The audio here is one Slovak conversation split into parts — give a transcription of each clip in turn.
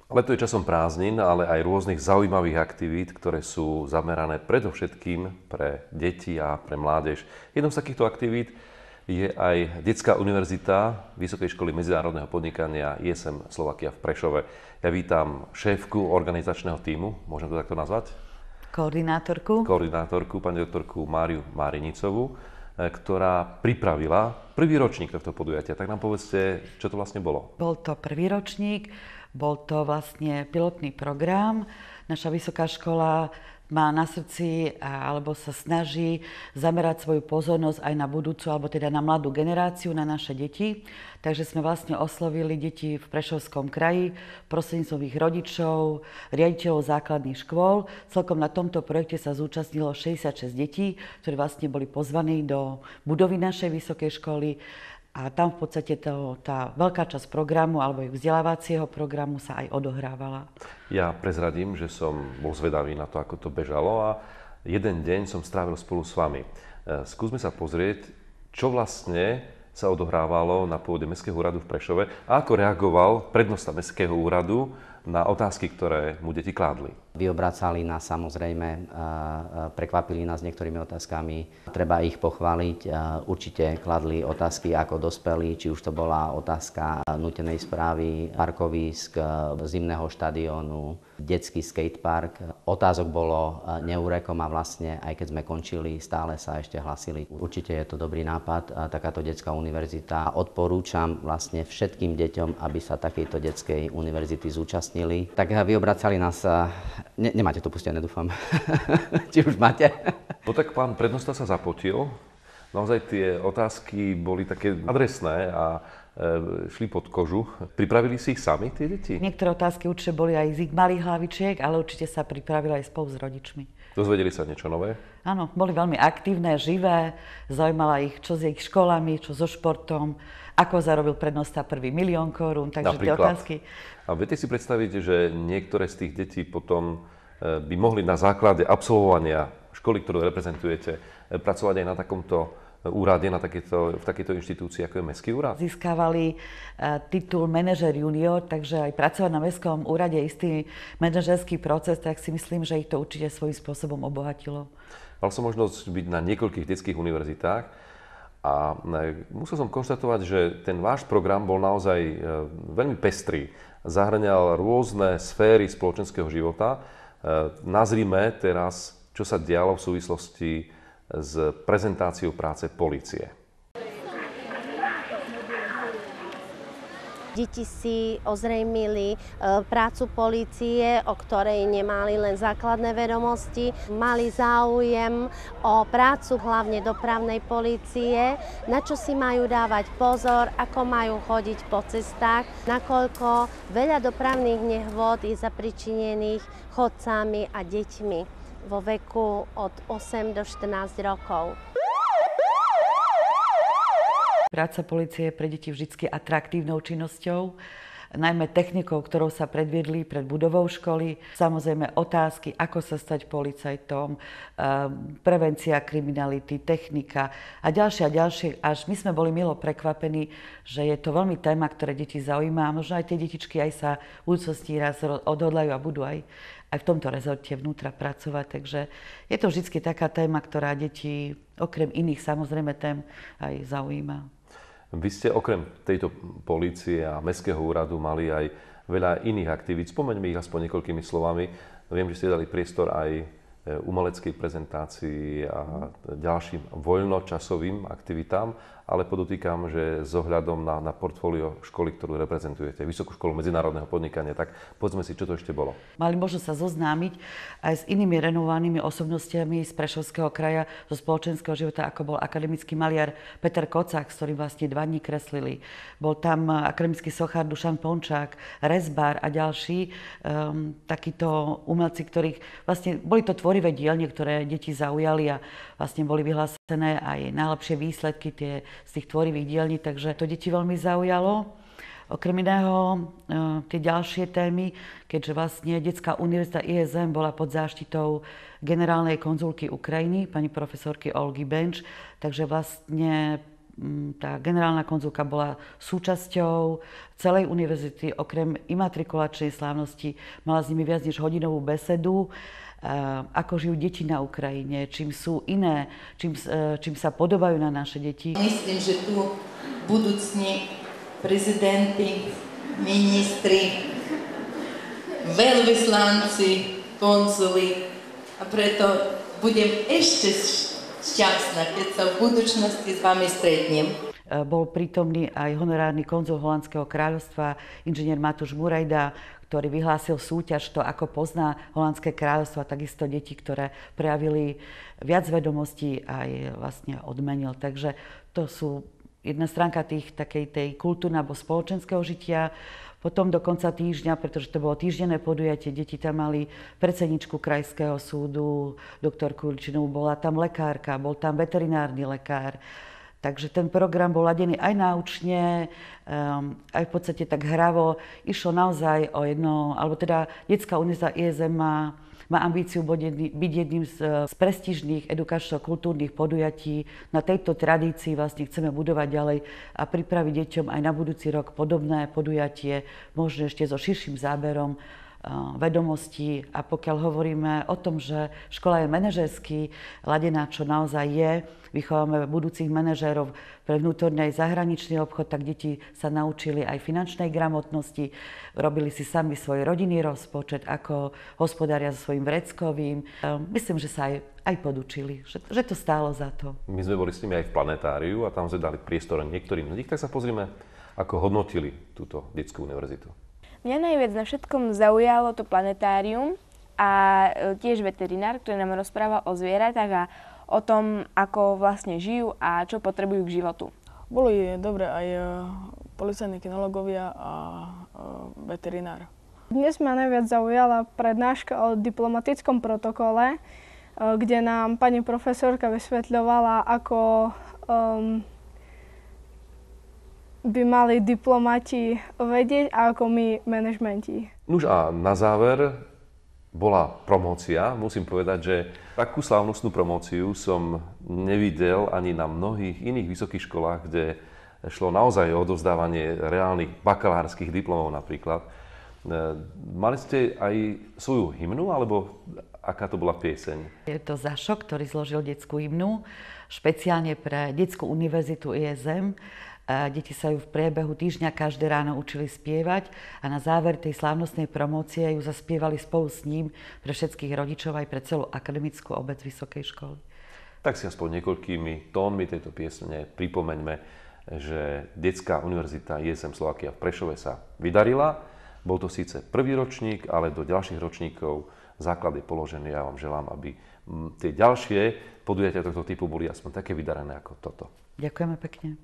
Leto je časom prázdnin, ale aj rôznych zaujímavých aktivít, ktoré sú zamerané predovšetkým pre deti a pre mládež. Jednou z takýchto aktivít je aj Detská univerzita Vysokej školy medzinárodného podnikania ISM Slovakia v Prešove. Ja vítam šéfku organizačného tímu, môžem to takto nazvať? Koordinátorku, pani doktorku Máriu Márinicovú, ktorá pripravila prvý ročník tohto podujatia. Tak nám povedzte, čo to vlastne bolo. Bol to prvý ročník, bol to vlastne pilotný program. Naša vysoká škola má na srdci alebo sa snaží zamerať svoju pozornosť aj na budúcu, alebo teda na mladú generáciu, na naše deti. Takže sme vlastne oslovili deti v Prešovskom kraji prostredníctvom ich rodičov, riaditeľov základných škôl. Celkom na tomto projekte sa zúčastnilo 66 detí, ktorí vlastne boli pozvaní do budovy našej vysokej školy. A tam v podstate tá veľká časť programu alebo ich vzdelávacieho programu sa aj odohrávala. Ja prezradím, že som bol zvedavý na to, ako to bežalo a jeden deň som strávil spolu s vami. Skúsme sa pozrieť, čo vlastne sa odohrávalo na pôde Mestského úradu v Prešove a ako reagoval prednosta Mestského úradu na otázky, ktoré mu deti kládli. Vyobracali nás samozrejme, prekvapili nás niektorými otázkami. Treba ich pochváliť. Určite kladli otázky ako dospelí, či už to bola otázka nútenej správy, parkovísk, zimného štadiónu, detský skatepark. Otázok bolo neúrekom a vlastne, aj keď sme končili, stále sa ešte hlasili. Určite je to dobrý nápad, takáto detská univerzita. Odporúčam vlastne všetkým deťom, aby sa takejto detskej univerzity zúčastnili. Tak vyobracali nás. Nemáte to pustené, dúfam. Či už máte? No tak pán prednosta sa zapotil. Naozaj tie otázky boli také adresné a šli pod kožu. Pripravili si ich sami, tie deti? Niektoré otázky určite boli aj z ich malých hlavičiek, ale určite sa pripravili aj spolu s rodičmi. Dozvedeli sa niečo nové? Áno, boli veľmi aktívne, živé. Zaujímala ich, čo s ich školami, čo so športom, ako zarobil prednosta prvý 1 000 000 korún. Takže tie otázky. A viete si predstaviť, že niektoré z tých detí potom by mohli na základe absolvovania školy, ktorú reprezentujete, pracovať aj na takomto úrade, v takejto inštitúcii, ako je Mestský úrad? Získavali titul manažer junior, takže aj pracovať na Mestskom úrade je istý manažerský proces, tak si myslím, že ich to určite svojím spôsobom obohatilo. Mal som možnosť byť na niekoľkých detských univerzitách a musel som konštatovať, že ten váš program bol naozaj veľmi pestrý. Zahŕňal rôzne sféry spoločenského života. Nazrime teraz, čo sa dialo v súvislosti s prezentáciou práce polície. Deti si ozrejmili prácu polície, o ktorej nemali len základné vedomosti. Mali záujem o prácu hlavne dopravnej polície, na čo si majú dávať pozor, ako majú chodiť po cestách, nakoľko veľa dopravných nehôd je zapričinených chodcami a deťmi vo veku od 8 do 14 rokov. Práca polície je pre deti vždy atraktívnou činnosťou, najmä technikou, ktorou sa predviedli pred budovou školy. Samozrejme otázky, ako sa stať policajtom, prevencia kriminality, technika a ďalšie. Až my sme boli milo prekvapení, že je to veľmi téma, ktoré deti zaujíma. Možno aj tie detičky aj sa v budúcnosti raz odhodlajú a budú aj v tomto rezorte vnútra pracovať. Takže je to vždy taká téma, ktorá deti okrem iných samozrejme tém aj zaujíma. Vy ste okrem tejto polície a Mestského úradu mali aj veľa iných aktivít. Spomeňme ich aspoň niekoľkými slovami. Viem, že ste dali priestor aj umeleckej prezentácii a ďalším voľnočasovým aktivitám, ale podotýkam, že s ohľadom na portfólio školy, ktorú reprezentujete, Vysokú školu medzinárodného podnikania, tak povedzme si, čo to ešte bolo. Mali možnosť sa zoznámiť aj s inými renovovanými osobnostiami z Prešovského kraja, zo spoločenského života, ako bol akademický maliar Peter Kocák, s ktorým vlastne 2 dní kreslili. Bol tam akademický sochár Dušan Pončák, rezbár a ďalší takíto umelci, ktorých vlastne boli to tvorivé dielne, ktoré deti zaujali a vlastne boli vyhlásené aj najlepšie výsledky z tých tvorivých dielní, takže to deti veľmi zaujalo. Okrem iného tie ďalšie témy, keďže vlastne Detská univerzita ISM bola pod záštitou generálnej konzulky Ukrajiny, pani profesorky Olgy Benč, takže vlastne tá generálna konzulka bola súčasťou celej univerzity, okrem imatrikulačnej slávnosti, mala s nimi viac než hodinovú besedu, ako žijú deti na Ukrajine, čím sú iné, čím sa podobajú na naše deti. Myslím, že tu budúcni prezidenti, ministri, veľvyslanci, konzuli, a preto budem ešte šťastná, keď sa v budúcnosti s vami stretnem. Bol prítomný aj honorárny konzul Holandského kráľovstva, inžinier Matúš Murajda, ktorý vyhlásil súťaž to, ako pozná Holandské kráľovstvo, a takisto deti, ktoré prejavili viac vedomostí, aj vlastne odmenil. Takže to sú jedna stránka takej tej kultúrnej alebo spoločenského žitia. Potom do konca týždňa, pretože to bolo týždenné podujatie, deti tam mali predsedničku krajského súdu, doktorku Iličinovú, bola tam lekárka, bol tam veterinárny lekár. Takže ten program bol ladený aj náučne, aj v podstate tak hravo. Išlo naozaj o Detská univerzita ISM má ambíciu byť jedným z prestížnych edukačno-kultúrnych podujatí. Na tejto tradícii vlastne chceme budovať ďalej a pripraviť deťom aj na budúci rok podobné podujatie, možno ešte so širším záberom vedomostí. A pokiaľ hovoríme o tom, že škola je manažersky ladená, čo naozaj je, vychovávame budúcich manažérov pre vnútorný aj zahraničný obchod, tak deti sa naučili aj finančnej gramotnosti, robili si sami svoj rodinný rozpočet, ako hospodária so svojím vreckovým. Myslím, že sa aj podučili, že to stálo za to. My sme boli s nimi aj v planetáriu a tam sme dali priestor niektorým z nich, tak sa pozrime, ako hodnotili túto detskú univerzitu. Mňa najviac na všetkom zaujalo to planetárium a tiež veterinár, ktorý nám rozpráva o zvieratách a o tom, ako vlastne žijú a čo potrebujú k životu. Boli dobré aj policajní kinológovia a veterinár. Dnes ma najviac zaujala prednáška o diplomatickom protokole, kde nám pani profesorka vysvetľovala, ako by mali diplomati vedieť a ako my manažmenti. Nuž a na záver bola promócia. Musím povedať, že takú slávnostnú promóciu som nevidel ani na mnohých iných vysokých školách, kde šlo naozaj o odovzdávanie reálnych bakalárskych diplomov napríklad. Mali ste aj svoju hymnu, alebo aká to bola pieseň? Je to Zašo, ktorý zložil detskú hymnu, špeciálne pre Detskú univerzitu ISM. Deti sa ju v priebehu týždňa každé ráno učili spievať a na záver tej slávnostnej promócie ju zaspievali spolu s ním pre všetkých rodičov aj pre celú akademickú obec vysokej školy. Tak si aspoň niekoľkými tónmi tejto piesne pripomeňme, že Detská univerzita ISM Slovakia v Prešove sa vydarila. Bol to síce prvý ročník, ale do ďalších ročníkov základ je položený. Ja vám želám, aby tie ďalšie podujatia tohto typu boli aspoň také vydarené ako toto. Ďakujeme pekne.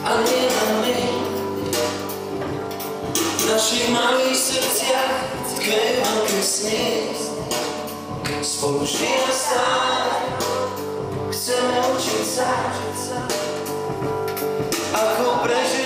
A nie na my, v našich malých srdciach tkvejú veľké sny. Spolu žijeme stále, chceme učiť sa, ako prežiť